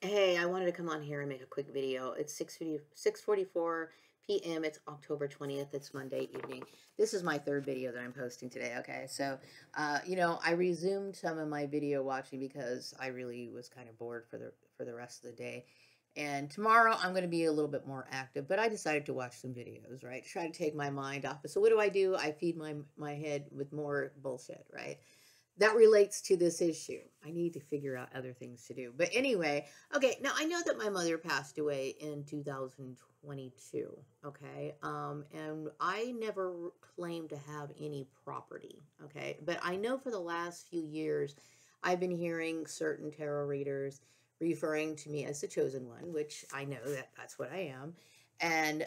Hey, I wanted to come on here and make a quick video. It's 6:44 p.m. It's October 20th. It's Monday evening. This is my third video that I'm posting today, okay? So, I resumed some of my video watching because I really was kind of bored for the rest of the day. And tomorrow I'm going to be a little bit more active, but I decided to watch some videos, right? Try to take my mind off. So what do? I feed my head with more bullshit, right? That relates to this issue. I need to figure out other things to do. But anyway, okay, now I know that my mother passed away in 2022, okay? And I never claimed to have any property, okay? But I know for the last few years, I've been hearing certain tarot readers referring to me as the chosen one, which I know that that's what I am, and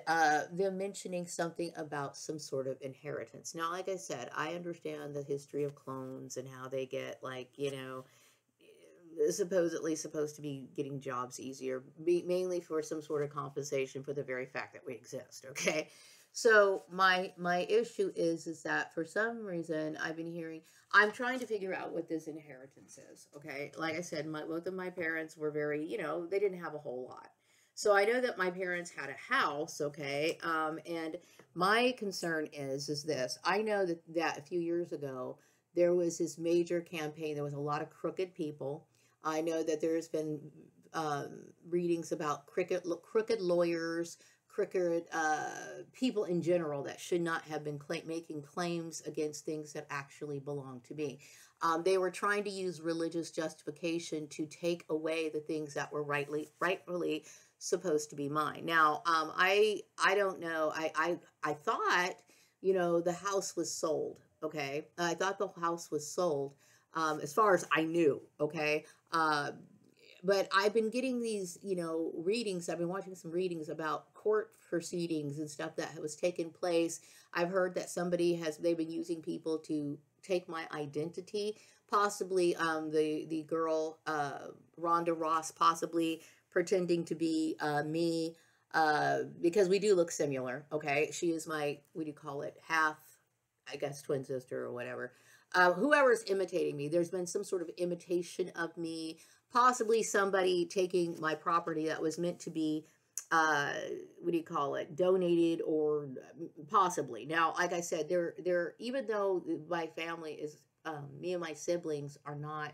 they're mentioning something about some sort of inheritance. Now, like I said, I understand the history of clones and how they get, like, supposedly supposed to be getting jobs easier, mainly for some sort of compensation for the very fact that we exist. Okay, so my issue is that for some reason I've been hearing. I'm trying to figure out what this inheritance is. Okay, like I said, both of my parents were very, they didn't have a whole lot. So I know that my parents had a house, okay, and my concern is this. I know that a few years ago there was this major campaign. There was a lot of crooked people. I know that there's been readings about crooked lawyers, crooked people in general that should not have been making claims against things that actually belong to me. They were trying to use religious justification to take away the things that were rightfully supposed to be mine. Now, I don't know. I thought, the house was sold. Okay, I thought the house was sold. As far as I knew. Okay. But I've been getting these, readings. I've been watching some readings about court proceedings and stuff that was taking place. I've heard that they've been using people to take my identity, possibly the girl, Rhonda Ross, possibly pretending to be me, because we do look similar. Okay. She is my, what do you call it? Half, I guess, twin sister or whatever. Whoever's imitating me, there's been some sort of imitation of me, possibly somebody taking my property that was meant to be, uh, what do you call it, donated, or possibly. Now, like I said, even though my family is, me and my siblings are not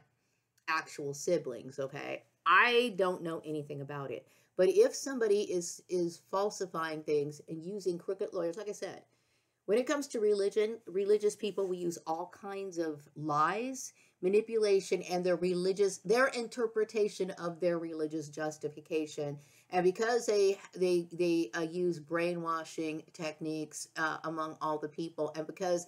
actual siblings, okay, I don't know anything about it. But if somebody is falsifying things and using crooked lawyers, like I said, when it comes to religious people, we use all kinds of lies, manipulation, and their interpretation of their religious justification. And because they use brainwashing techniques among all the people, and because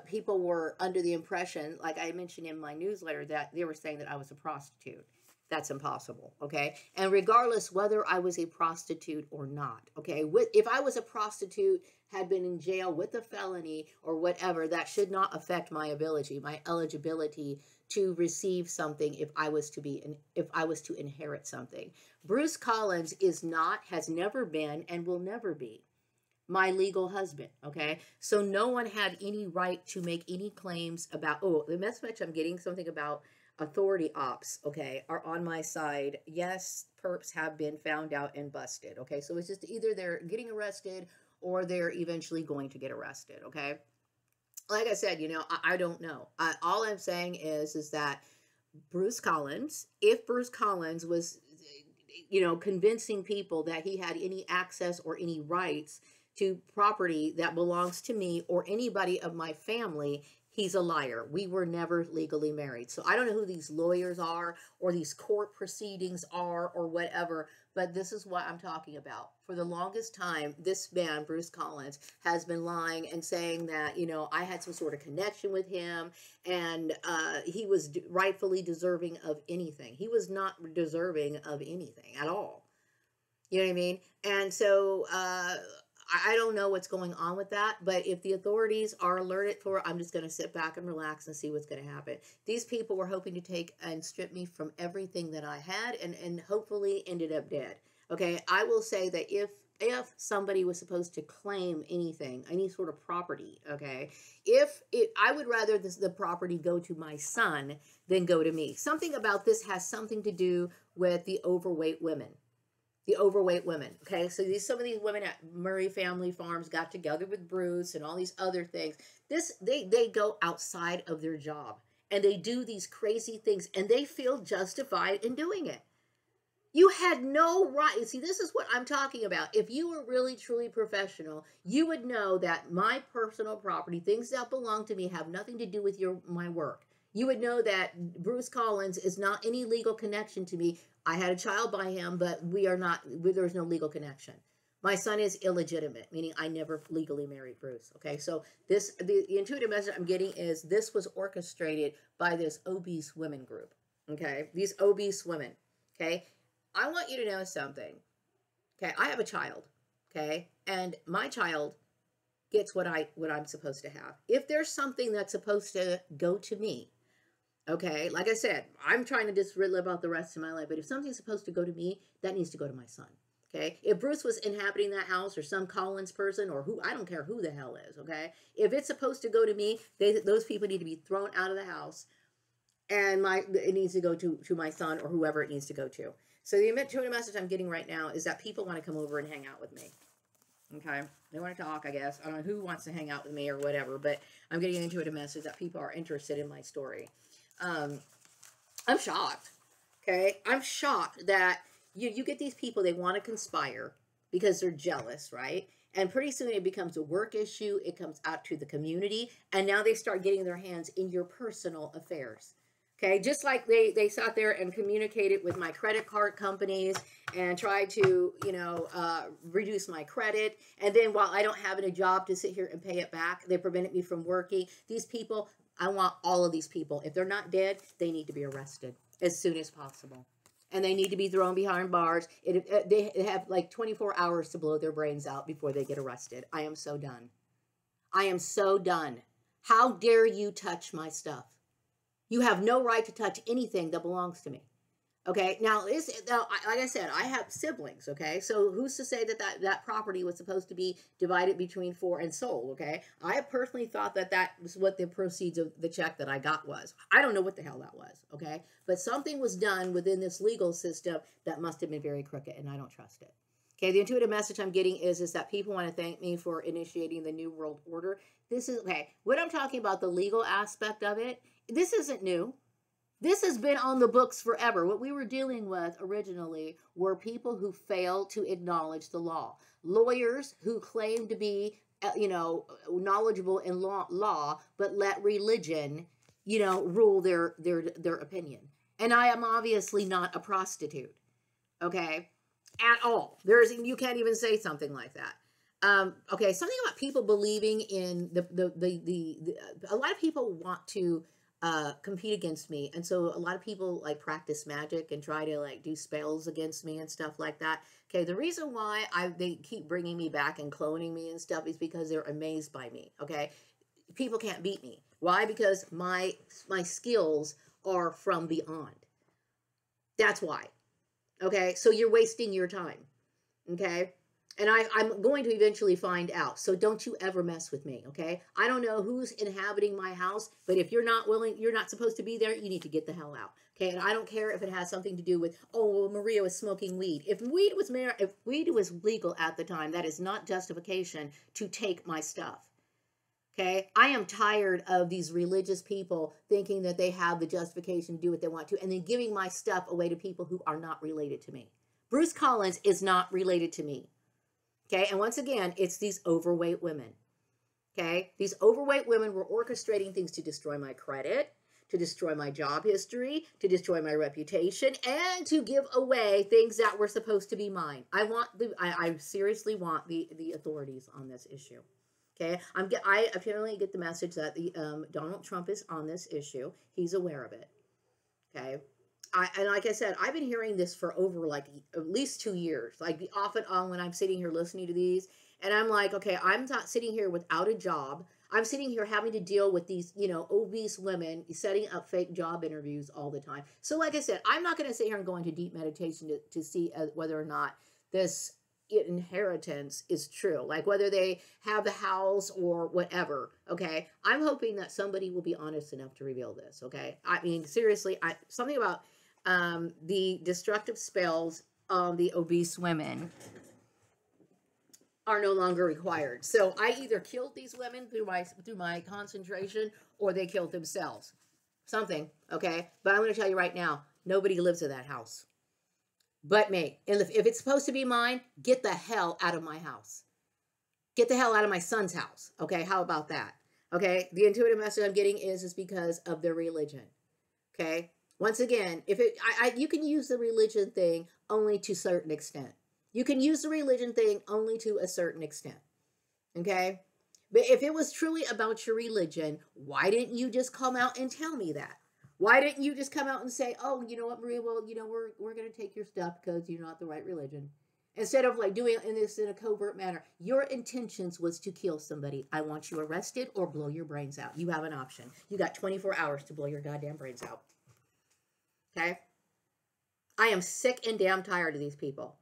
people were under the impression, like I mentioned in my newsletter, that they were saying that I was a prostitute. That's impossible, okay? And regardless whether I was a prostitute or not, okay? If I was a prostitute, had been in jail with a felony or whatever, that should not affect my eligibility to receive something if I was to inherit something. Bruce Collins has never been, and will never be my legal husband, okay? So no one had any right to make any claims about, oh, the message I'm getting, something about authority ops, okay, are on my side. Yes, perps have been found out and busted, okay? So it's just either they're getting arrested or they're eventually going to get arrested, okay? Like I said, I don't know. All I'm saying is that if Bruce Collins was, convincing people that he had any access or any rights to property that belongs to me or anybody of my family, he's a liar. We were never legally married. So I don't know who these lawyers are or these court proceedings are or whatever, but this is what I'm talking about. For the longest time, this man, Bruce Collins, has been lying and saying that, I had some sort of connection with him, and he was rightfully deserving of anything. He was not deserving of anything at all. You know what I mean? And so I don't know what's going on with that, but if the authorities are alerted for it, I'm just going to sit back and relax and see what's going to happen. These people were hoping to take and strip me from everything that I had, and hopefully ended up dead. Okay, I will say that if if somebody was supposed to claim anything, any sort of property, okay, if it, I would rather the property go to my son than go to me. Something about this has something to do with the overweight women. The overweight women. Okay, so some of these women at Murray Family Farms got together with Bruce and all these other things. They go outside of their job and they do these crazy things and they feel justified in doing it. You had no right. See, this is what I'm talking about. If you were really truly professional, you would know that my personal property, things that belong to me, have nothing to do with my work. You would know that Bruce Collins is not any legal connection to me. I had a child by him, but we are not. There's no legal connection. My son is illegitimate, meaning I never legally married Bruce. Okay, so the intuitive message I'm getting is this was orchestrated by this obese women group. Okay, these obese women. Okay. I want you to know something. Okay, I have a child. Okay, and my child gets what I'm supposed to have. If there's something that's supposed to go to me, okay, like I said, I'm trying to just live out the rest of my life. But if something's supposed to go to me, that needs to go to my son. Okay, if Bruce was inhabiting that house or some Collins person or who, I don't care who the hell is. Okay, if it's supposed to go to me, those people need to be thrown out of the house, and it needs to go to my son or whoever it needs to go to. So the intuitive message I'm getting right now is that people want to come over and hang out with me. Okay? They want to talk, I guess. I don't know who wants to hang out with me or whatever, but I'm getting an intuitive message that people are interested in my story. I'm shocked. Okay? I'm shocked that you get these people, they want to conspire because they're jealous, right? And pretty soon it becomes a work issue. It comes out to the community. And now they start getting their hands in your personal affairs. Okay, just like they sat there and communicated with my credit card companies and tried to, reduce my credit. And then while I don't have a job to sit here and pay it back, they prevented me from working. These people, I want all of these people. If they're not dead, they need to be arrested as soon as possible. And they need to be thrown behind bars. They have like 24 hours to blow their brains out before they get arrested. I am so done. I am so done. How dare you touch my stuff? You have no right to touch anything that belongs to me. Okay, now, like I said, I have siblings, okay? So who's to say that property was supposed to be divided between four and sold, okay? I personally thought that was what the proceeds of the check that I got was. I don't know what the hell that was, okay? But something was done within this legal system that must have been very crooked, and I don't trust it. Okay, the intuitive message I'm getting is that people want to thank me for initiating the New World Order. This is, okay, what I'm talking about, the legal aspect of it, this isn't new. This has been on the books forever. What we were dealing with originally were people who failed to acknowledge the law. Lawyers who claim to be, knowledgeable in law, but let religion, rule their opinion. And I am obviously not a prostitute, okay, at all. You can't even say something like that. Okay, something about people believing in a lot of people want to compete against me, and so a lot of people like practice magic and try to like do spells against me and stuff like that. Okay, the reason why they keep bringing me back and cloning me and stuff is because they're amazed by me. Okay, people can't beat me. Why? Because my skills are from beyond. That's why. Okay, so you're wasting your time. Okay. And I'm going to eventually find out. So don't you ever mess with me, okay? I don't know who's inhabiting my house, but if you're not willing, you're not supposed to be there, you need to get the hell out, okay? And I don't care if it has something to do with, oh, Maria was smoking weed. If weed was legal at the time, that is not justification to take my stuff, okay? I am tired of these religious people thinking that they have the justification to do what they want to and then giving my stuff away to people who are not related to me. Bruce Collins is not related to me. Okay, and once again, it's these overweight women. Okay, these overweight women were orchestrating things to destroy my credit, to destroy my job history, to destroy my reputation, and to give away things that were supposed to be mine. I seriously want the authorities on this issue. Okay, I apparently get the message that Donald Trump is on this issue. He's aware of it. Okay. And like I said, I've been hearing this for over like at least 2 years, like off and on when I'm sitting here listening to these. And I'm like, okay, I'm not sitting here without a job. I'm sitting here having to deal with these, obese women setting up fake job interviews all the time. So like I said, I'm not going to sit here and go into deep meditation to see whether or not this inheritance is true, like whether they have the house or whatever. Okay, I'm hoping that somebody will be honest enough to reveal this. Okay, I mean, seriously, something about the destructive spells on the obese women are no longer required. So I either killed these women through my concentration, or they killed themselves. Something, okay? But I'm going to tell you right now, nobody lives in that house but me. And if it's supposed to be mine, get the hell out of my house. Get the hell out of my son's house. Okay? How about that? Okay? The intuitive message I'm getting is because of their religion. Okay? Once again, you can use the religion thing only to a certain extent. You can use the religion thing only to a certain extent. Okay? But if it was truly about your religion, why didn't you just come out and tell me that? Why didn't you just come out and say, oh, you know what, Maria, well, you know, we're going to take your stuff because you're not the right religion. Instead of like doing this in a covert manner. Your intentions was to kill somebody. I want you arrested or blow your brains out. You have an option. You got 24 hours to blow your goddamn brains out. Okay? I am sick and damn tired of these people.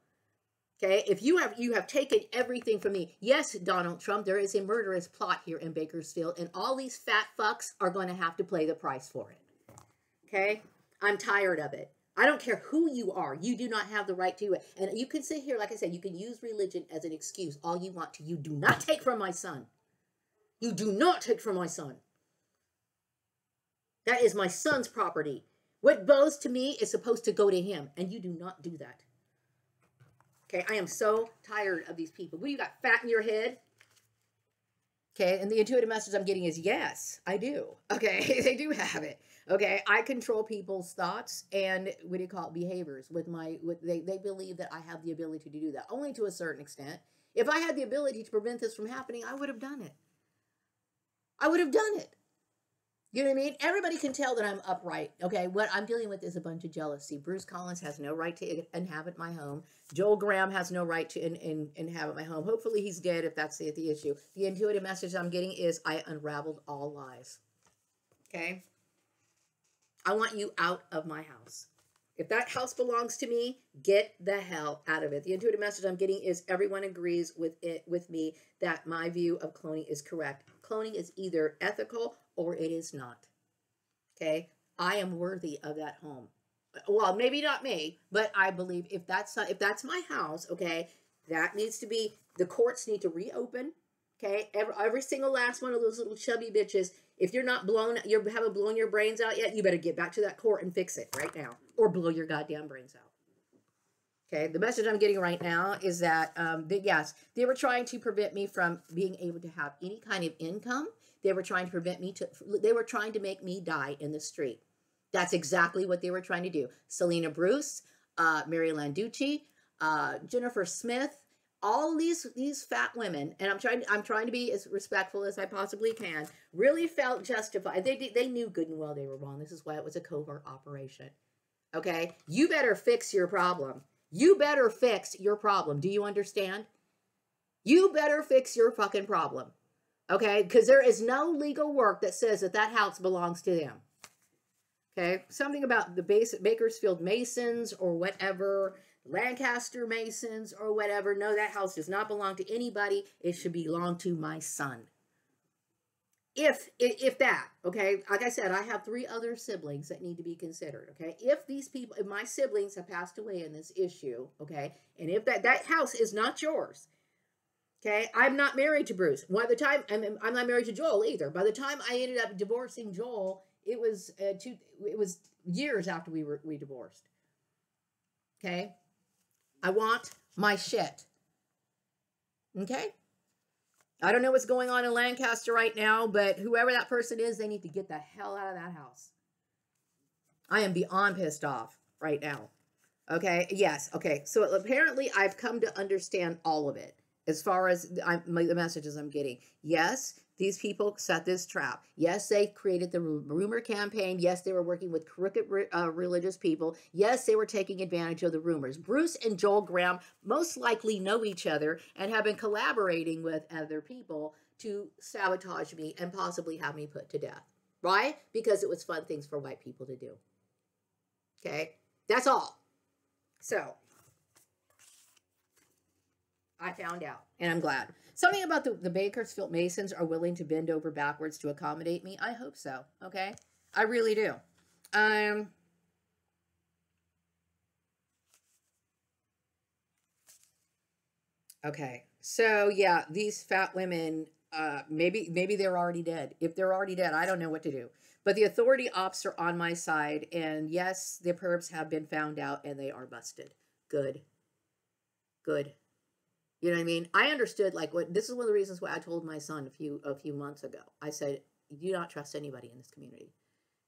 Okay, if you have taken everything from me. Yes, Donald Trump, there is a murderous plot here in Bakersfield, and all these fat fucks are going to have to pay the price for it. Okay, I'm tired of it. I don't care who you are. You do not have the right to it. And you can sit here, like I said, you can use religion as an excuse all you want to. You do not take from my son. You do not take from my son. That is my son's property. What goes to me is supposed to go to him, and you do not do that. Okay, I am so tired of these people. What, you got fat in your head? Okay, and the intuitive message I'm getting is yes, I do. Okay, they do have it. Okay, I control people's thoughts and what do you call it, behaviors they believe that I have the ability to do that, only to a certain extent. If I had the ability to prevent this from happening, I would have done it. I would have done it. You know what I mean? Everybody can tell that I'm upright. Okay, what I'm dealing with is a bunch of jealousy. Bruce Collins has no right to inhabit my home. Joel Graham has no right to inhabit my home. Hopefully he's dead if that's the issue. The intuitive message I'm getting is I unraveled all lies. Okay? I want you out of my house. If that house belongs to me, get the hell out of it. The intuitive message I'm getting is everyone agrees with me that my view of cloning is correct. Cloning is either ethical or it is not. Okay? I am worthy of that home. Well, maybe not me, but I believe if that's my house, okay, that needs to be, the courts need to reopen. Okay? Every single last one of those little chubby bitches, if you're not you haven't blown your brains out yet, you better get back to that court and fix it right now, or blow your goddamn brains out. Okay, the message I'm getting right now is that, yes, they were trying to prevent me from being able to have any kind of income. They were trying to they were trying to make me die in the street. That's exactly what they were trying to do. Selena Bruce, Mary Landucci, Jennifer Smith, all these fat women, and I'm trying to be as respectful as I possibly can, really felt justified. They knew good and well they were wrong. This is why it was a covert operation. Okay? You better fix your problem. You better fix your problem. Do you understand? You better fix your fucking problem. Okay? Because there is no legal work that says that house belongs to them. Okay? Something about the Bakersfield Masons or whatever, Lancaster Masons or whatever. No, that house does not belong to anybody. It should belong to my son. If that, okay, like I said, I have 3 other siblings that need to be considered, okay? If my siblings have passed away in this issue, okay, and if that house is not yours, okay, I'm not married to Bruce. By the time, I'm not married to Joel either. By the time I ended up divorcing Joel, it was years after we divorced, okay? I want my shit, okay? I don't know what's going on in Lancaster right now, but whoever that person is, they need to get the hell out of that house. I am beyond pissed off right now. Okay, yes, okay. So apparently I've come to understand all of it as far as the messages I'm getting. Yes, these people set this trap. Yes, they created the rumor campaign. Yes, they were working with crooked religious people. Yes, they were taking advantage of the rumors. Bruce and Joel Graham most likely know each other and have been collaborating with other people to sabotage me and possibly have me put to death. Right? Because it was fun things for white people to do. Okay? That's all. So, I found out, and I'm glad. Something about the Bakersfield Masons are willing to bend over backwards to accommodate me. I hope so. Okay, I really do. Um. Okay. So yeah, these fat women. Maybe they're already dead. If they're already dead, I don't know what to do. But the authority ops are on my side, and yes, the perps have been found out, and they are busted. Good. Good. You know what I mean? I understood like what this is one of the reasons why I told my son a few months ago. I said, "You do not trust anybody in this community."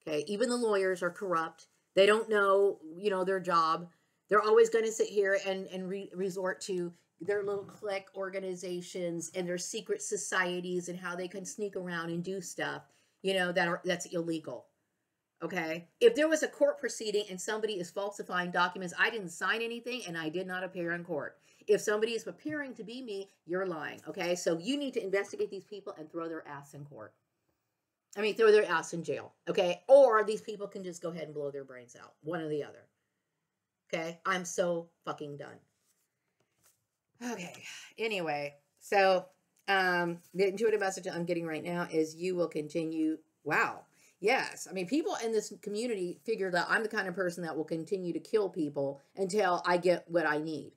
Okay? Even the lawyers are corrupt. They don't know, their job. They're always going to sit here and resort to their little clique organizations and their secret societies and how they can sneak around and do stuff, that's illegal. Okay. If there was a court proceeding and somebody is falsifying documents, I didn't sign anything and I did not appear in court. If somebody is appearing to be me, you're lying. Okay. So you need to investigate these people and throw their ass in court. I mean, throw their ass in jail. Okay. Or these people can just go ahead and blow their brains out. One or the other. Okay. I'm so fucking done. Okay. Anyway, so the intuitive message I'm getting right now is you will continue. Wow. Yes. I mean, people in this community figure that I'm the kind of person that will continue to kill people until I get what I need.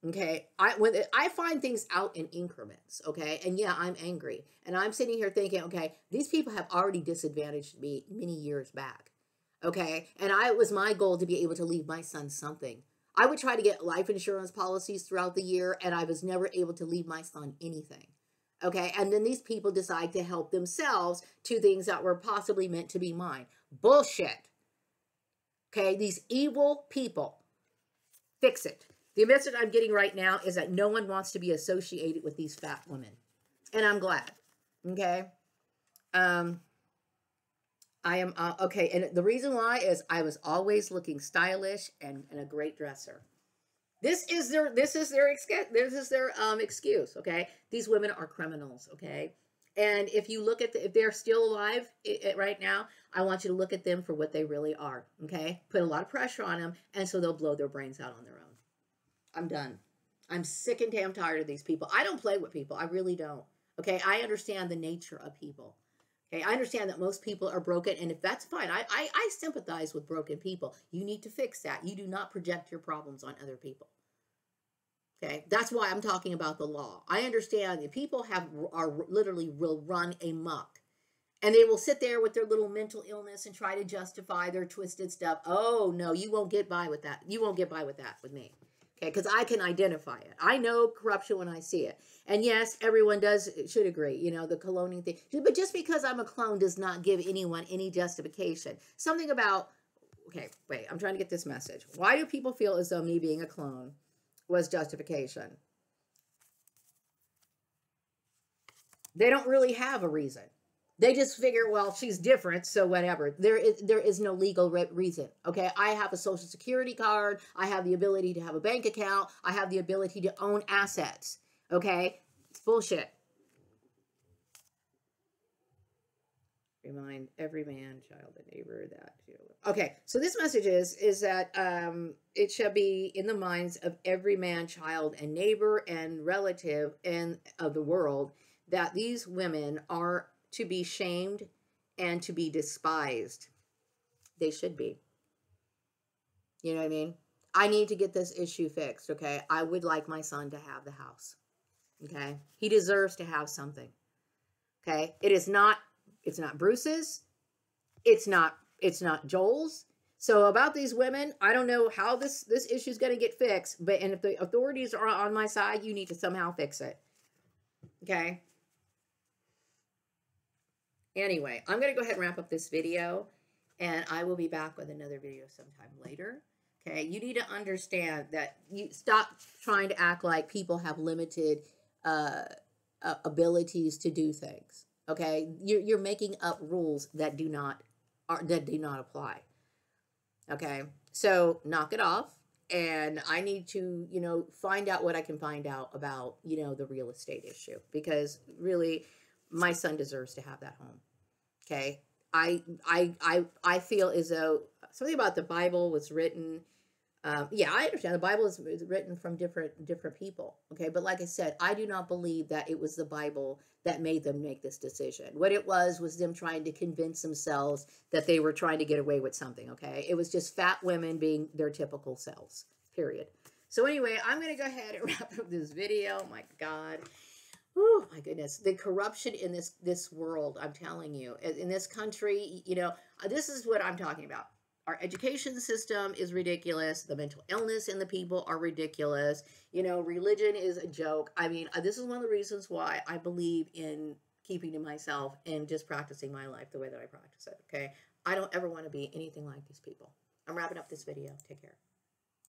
Okay. I find things out in increments. Okay. And yeah, I'm angry. And I'm sitting here thinking, okay, these people have already disadvantaged me many years back. Okay. And it was my goal to be able to leave my son something. I would try to get life insurance policies throughout the year, and I was never able to leave my son anything. Okay. And then these people decide to help themselves to things that were possibly meant to be mine. Bullshit. Okay. These evil people. Fix it. The message I'm getting right now is that no one wants to be associated with these fat women. And I'm glad. Okay. I am okay, and the reason why is I was always looking stylish and a great dresser. This is their excuse. Okay, these women are criminals. Okay, and if you look at if they're still alive right now, I want you to look at them for what they really are. Okay, put a lot of pressure on them, and so they'll blow their brains out on their own. I'm done. I'm sick and damn tired of these people. I don't play with people. I really don't. Okay, I understand the nature of people. Okay, I understand that most people are broken, and if that's fine, I sympathize with broken people. You need to fix that. You do not project your problems on other people. Okay, that's why I'm talking about the law. I understand that people are literally will run amok, and they will sit there with their little mental illness and try to justify their twisted stuff. Oh no, you won't get by with that. You won't get by with that with me. Okay, because I can identify it. I know corruption when I see it. And yes, everyone should agree, the cloning thing. But just because I'm a clone does not give anyone any justification. Something about, okay, wait, I'm trying to get this message. Why do people feel as though me being a clone was justification? They don't really have a reason. They just figure, well, she's different, so whatever. There is no legal reason. Okay, I have a social security card. I have the ability to have a bank account. I have the ability to own assets. Okay, it's bullshit. Remind every man, child, and neighbor that. Okay, so this message is that it shall be in the minds of every man, child, and neighbor and relative and of the world that these women are to be shamed and to be despised. They should be. You know what I mean? I need to get this issue fixed, okay? I would like my son to have the house. Okay? He deserves to have something. Okay? It's not Bruce's. It's not Joel's. So about these women, I don't know how this issue is going to get fixed, and if the authorities are on my side, you need to somehow fix it. Okay? Anyway, I'm going to go ahead and wrap up this video, and I will be back with another video sometime later. Okay, you need to understand that you stop trying to act like people have limited abilities to do things. Okay, you're making up rules that do not apply. Okay, so knock it off, and I need to find out what I can find out about the real estate issue, because really my son deserves to have that home. Okay, I feel as though something about the Bible was written Yeah, I understand the Bible is written from different people. Okay, but like I said, I do not believe that it was the Bible that made them make this decision. What it was them trying to convince themselves that they were trying to get away with something. Okay, it was just fat women being their typical selves. Period. So anyway, I'm going to go ahead and wrap up this video. Oh my God. Oh my goodness, the corruption in this world, I'm telling you, in this country, this is what I'm talking about. Our education system is ridiculous. The mental illness in the people are ridiculous. Religion is a joke. I mean, this is one of the reasons why I believe in keeping to myself and just practicing my life the way that I practice it. Okay, I don't ever want to be anything like these people. I'm wrapping up this video. Take care.